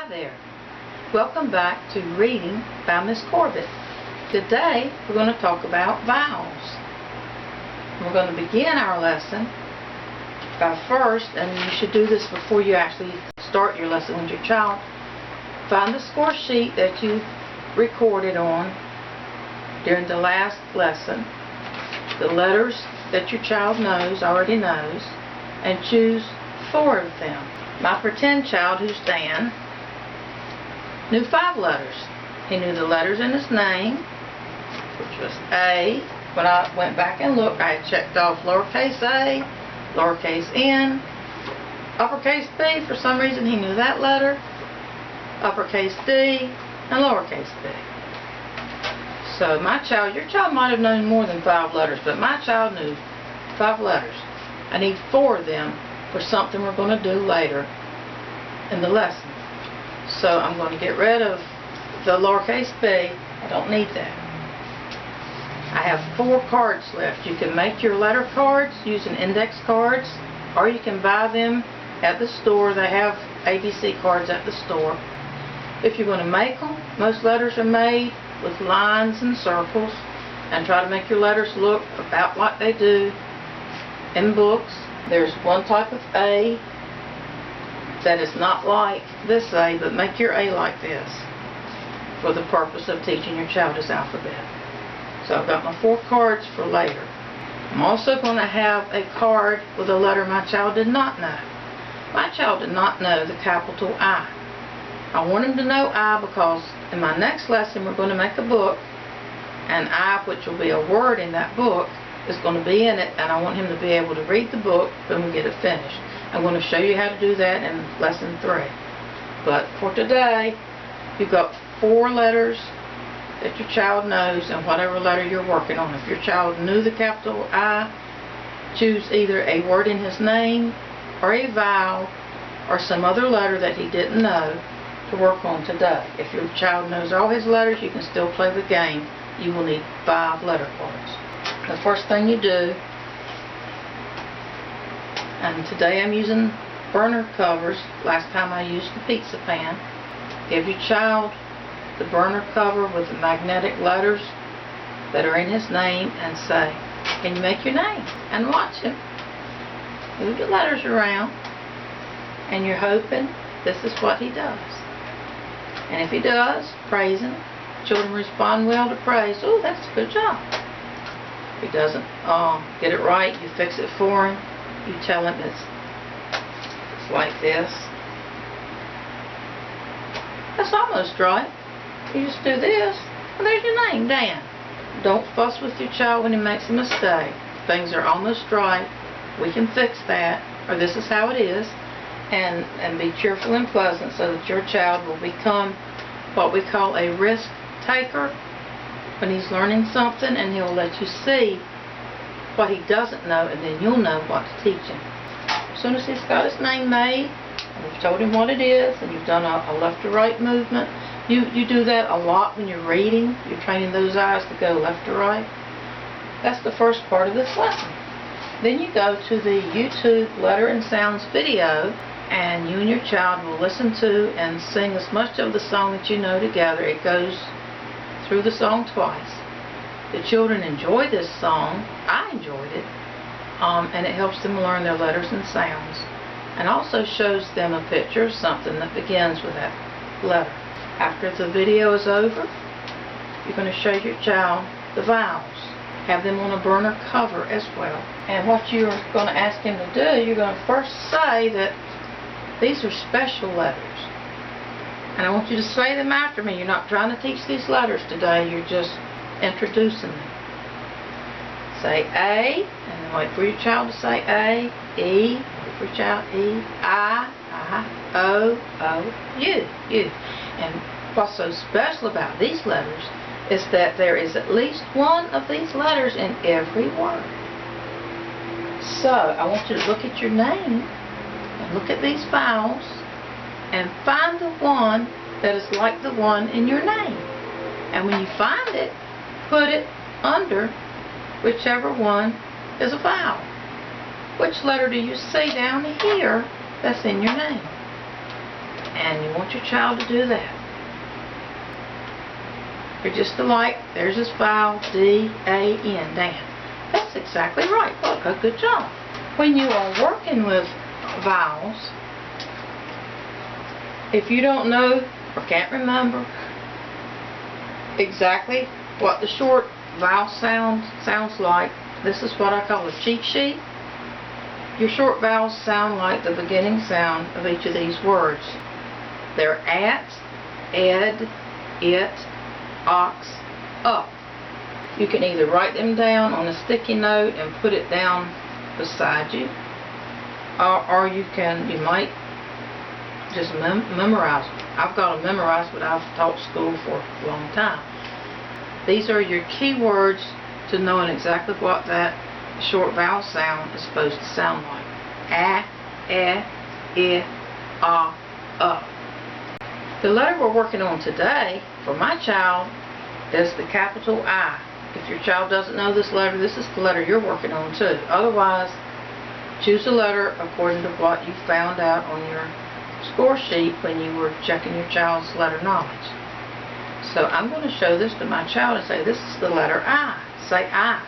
there. Welcome back to Reading by Miss Corbett. Today we're going to talk about vowels. We're going to begin our lesson by first, and you should do this before you actually start your lesson with your child, find the score sheet that you recorded on during the last lesson, the letters that your child already knows, and choose 4 of them. My pretend child, who's Dan, knew 5 letters. He knew the letters in his name, which was A. When I went back and looked, I had checked off lowercase a, lowercase n, uppercase B. For some reason he knew that letter, uppercase D, and lowercase b. So your child might have known more than 5 letters, but my child knew 5 letters. I need 4 of them for something we're going to do later in the lesson. So I'm going to get rid of the lowercase b. I don't need that. I have 4 cards left. You can make your letter cards using index cards, or you can buy them at the store. They have ABC cards at the store. If you're going to make them, most letters are made with lines and circles, and try to make your letters look about like they do in books. There's one type of A that is not like this A, but make your A like this for the purpose of teaching your child his alphabet. So I've got my 4 cards for later. I'm also going to have a card with a letter my child did not know. My child did not know the capital I. I want him to know I because in my next lesson we're going to make a book, and I, which will be a word in that book, is going to be in it, and I want him to be able to read the book when we get it finished. I'm going to show you how to do that in lesson 3. But for today, you've got 4 letters that your child knows, and whatever letter you're working on. If your child knew the capital I, choose either a word in his name, or a vowel, or some other letter that he didn't know to work on today. If your child knows all his letters, you can still play the game. You will need 5 letter cards. The first thing you do, and today I'm using burner covers. Last time I used the pizza pan. Give your child the burner cover with the magnetic letters that are in his name and say, "Can you make your name?" And watch him move the letters around, and you're hoping this is what he does. And if he does, praise him. Children respond well to praise. "Oh, that's a good job." If he doesn't get it right, you fix it for him. You tell him it's like this. That's almost right. You just do this, and there's your name, Dan. Don't fuss with your child when he makes a mistake. Things are almost right. We can fix that, or this is how it is, and be cheerful and pleasant so that your child will become what we call a risk taker when he's learning something, and he'll let you see what he doesn't know, and then you'll know what to teach him. As soon as he's got his name made, and you've told him what it is, and you've done a left to right movement, you do that a lot when you're reading. You're training those eyes to go left to right. That's the first part of this lesson. Then you go to the YouTube Letter and Sounds video, and you and your child will listen to and sing as much of the song that you know together. It goes through the song twice. The children enjoy this song. I enjoyed it. And it helps them learn their letters and sounds. And also shows them a picture of something that begins with that letter. After the video is over, you're going to show your child the vowels. Have them on a burner cover as well. And what you're going to ask him to do, you're going to first say that these are special letters. And I want you to say them after me. You're not trying to teach these letters today. You're just introducing them. Say A, and then wait for your child to say A. E, wait for your child E. I, O, U. And what's so special about these letters is that there is at least one of these letters in every word. So I want you to look at your name and look at these vowels and find the one that is like the one in your name. And when you find it, put it under whichever one is a vowel. Which letter do you see down here that's in your name? And you want your child to do that. They're just alike. There's his vowel, D-A-N, Dan. That's exactly right. Look, a good job. When you are working with vowels, if you don't know or can't remember exactly what the short vowel sounds like, this is what I call a cheat sheet. Your short vowels sound like the beginning sound of each of these words. They're at, ed, it, ox, up. You can either write them down on a sticky note and put it down beside you, or you might just memorize them. I've got them memorized, but I've taught school for a long time. These are your key words to knowing exactly what that short vowel sound is supposed to sound like. A, e, I, The letter we're working on today for my child is the capital I. If your child doesn't know this letter, this is the letter you're working on too. Otherwise, choose a letter according to what you found out on your score sheet when you were checking your child's letter knowledge. So I'm going to show this to my child and say, this is the letter I. Say I.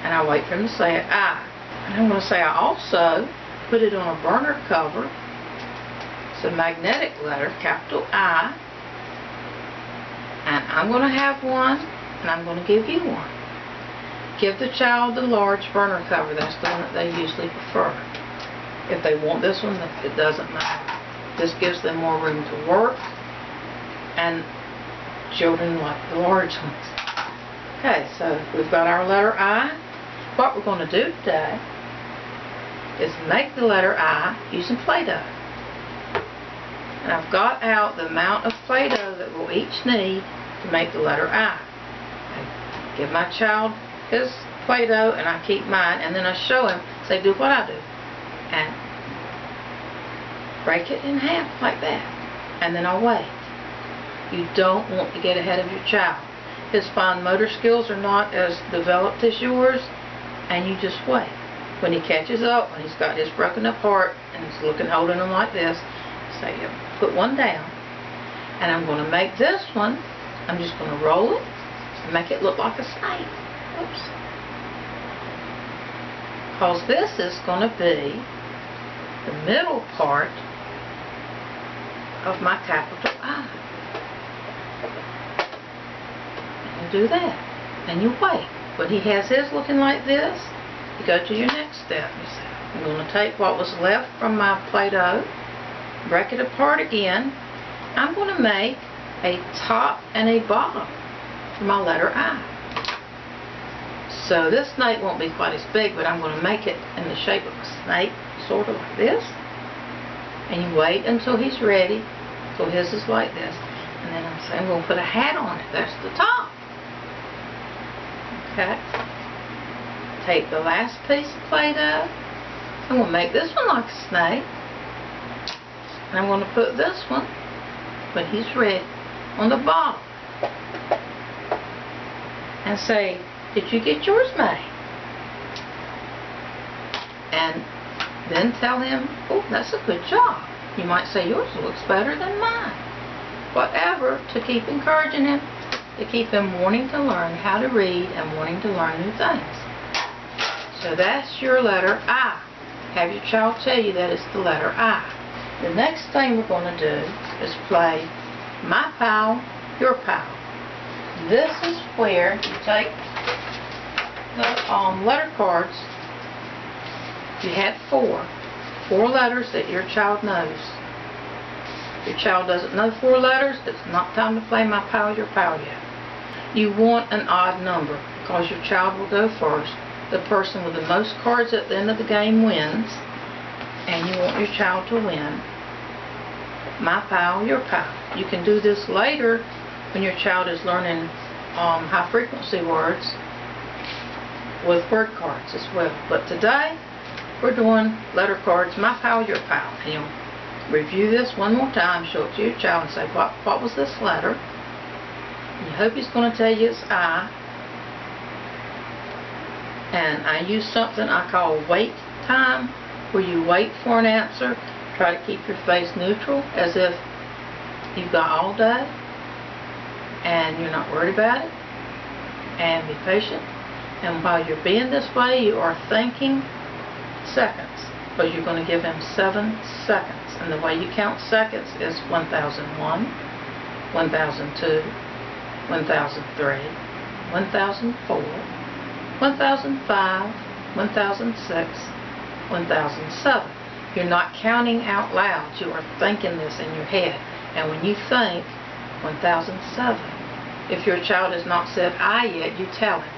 And I wait for him to say it, I. And I'm going to say I also put it on a burner cover. It's a magnetic letter, capital I. And I'm going to have one, and I'm going to give you one. Give the child the large burner cover. That's the one that they usually prefer. If they want this one, it doesn't matter. This gives them more room to work, and children like the large ones. Okay, so we've got our letter I. What we're going to do today is make the letter I using Play-Doh. And I've got out the amount of Play-Doh that we'll each need to make the letter I. I give my child his Play-Doh and I keep mine, and then I show him, say, do what I do. And break it in half like that. And then I'll wait. You don't want to get ahead of your child. His fine motor skills are not as developed as yours, and you just wait. When he catches up, when he's got his broken apart and he's holding them like this, say, put one down, and I'm going to make this one, I'm just going to roll it and make it look like a snake. Oops. Because this is going to be the middle part of my capital I. And you do that. And you wait. When he has his looking like this, you go to your next step. You say, I'm going to take what was left from my Play-Doh, break it apart again. I'm going to make a top and a bottom for my letter I. So this snake won't be quite as big, but I'm going to make it in the shape of a snake, sort of like this. And you wait until he's ready, so his is like this. And then I'm going to put a hat on it. That's the top. Okay. Take the last piece of Play-Doh. I'm going to make this one like a snake. And I'm going to put this one, when he's ready, on the bottom. And say, did you get yours made? And then tell him, oh, that's a good job. You might say, yours looks better than mine. Whatever, to keep encouraging him, to keep him wanting to learn how to read and wanting to learn new things. So that's your letter I. Have your child tell you that it's the letter I. The next thing we're going to do is play My Pal, Your Pal. This is where you take the letter cards. You had four letters that your child knows. If your child doesn't know 4 letters, it's not time to play My Pal, Your Pal yet. You want an odd number because your child will go first. The person with the most cards at the end of the game wins, and you want your child to win. My Pal, Your Pal. You can do this later when your child is learning high frequency words with word cards as well. But today we're doing letter cards, My Pal, Your Pal. And you'll review this one more time, show it to your child and say, what was this letter? And you hope he's going to tell you it's I. And I use something I call wait time, where you wait for an answer Try to keep your face neutral, as if you've got all day and you're not worried about it. And be patient. And while you're being this way, you are thinking seconds, because you're going to give him 7 seconds. And the way you count seconds is 1001, 1002, 1003, 1004, 1005, 1006, 1007. You're not counting out loud. You are thinking this in your head. And when you think 1007, if your child has not said I yet, you tell him.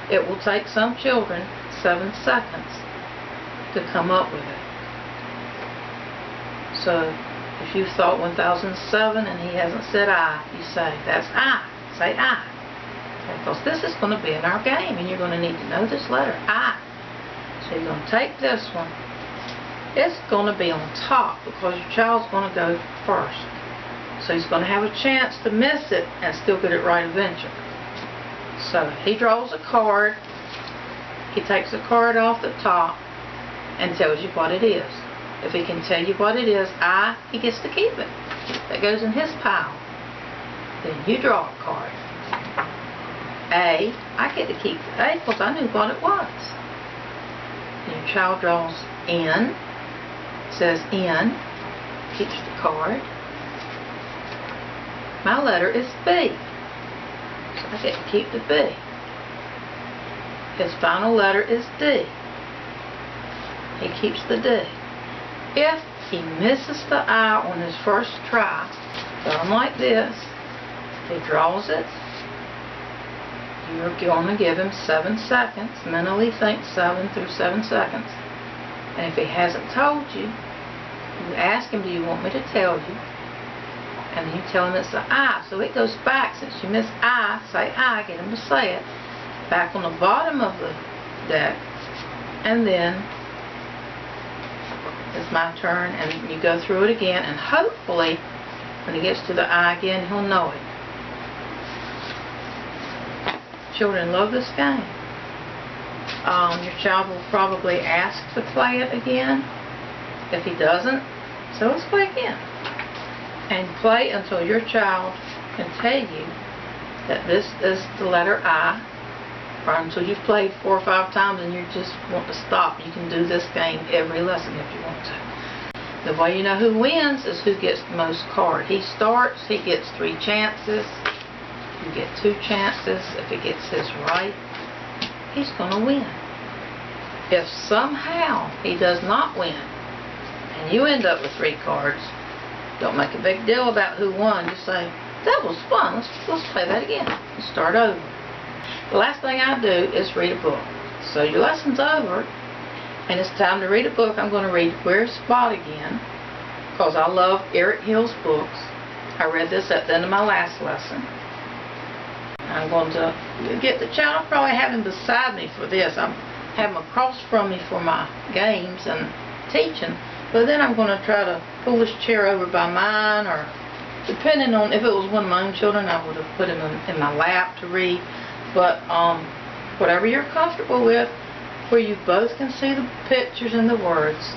It will take some children 7 seconds to come up with it. So if you thought 1007 and he hasn't said I, you say, that's I. Say I. Because this is going to be in our game, and you're going to need to know this letter, I. So you're going to take this one. It's going to be on top because your child's going to go first. So he's going to have a chance to miss it and still get it right eventually. So he draws a card. He takes the card off the top and tells you what it is. If he can tell you what it is, he gets to keep it. That goes in his pile. Then you draw a card. A, I get to keep the A because I knew what it was. Your child draws N. Says N. Keeps the card. My letter is B. So I get to keep the B. His final letter is D. He keeps the D. If he misses the I on his first try, done like this, he draws it. You're going to give him 7 seconds. Mentally think 7 through 7 seconds. And if he hasn't told you, you ask him, do you want me to tell you? And then you tell him it's the I. So it goes back. Since you miss I, say I. Get him to say it. Back on the bottom of the deck. And then it's my turn. And you go through it again. And hopefully, when he gets to the I again, he'll know it. Children love this game. Your child will probably ask to play it again. If he doesn't, so let's play again. And play until your child can tell you that this is the letter I, or until you've played 4 or 5 times and you just want to stop. You can do this game every lesson if you want to. The way you know who wins is who gets the most cards. He starts, he gets 3 chances. You get 2 chances. If he gets his right, he's going to win. If somehow he does not win, and you end up with 3 cards, don't make a big deal about who won. Just say, that was fun. Let's play that again. And start over. The last thing I do is read a book. So your lesson's over, and it's time to read a book. I'm going to read Where's Spot again, because I love Eric Hill's books. I read this at the end of my last lesson. I'm going to get the child. I'll probably have him beside me for this. I have him across from me for my games and teaching. But then I'm going to try to pull this chair over by mine, or depending on if it was one of my own children, I would have put him in my lap to read. But whatever you're comfortable with, where you both can see the pictures and the words.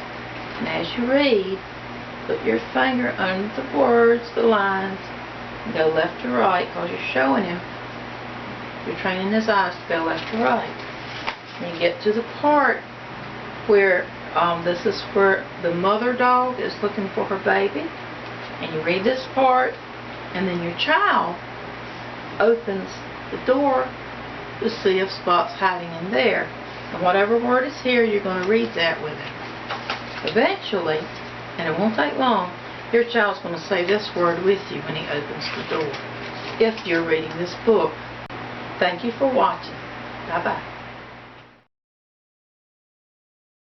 And as you read, put your finger under the words, the lines, and go left to right, because you're showing him. You're training his eyes to go left to right. And you get to the part where this is where the mother dog is looking for her baby. And you read this part, and then your child opens the door to see if Spot's hiding in there. And whatever word is here, you're going to read that with him. Eventually, and it won't take long, your child's going to say this word with you when he opens the door. If you're reading this book. Thank you for watching. Bye-bye.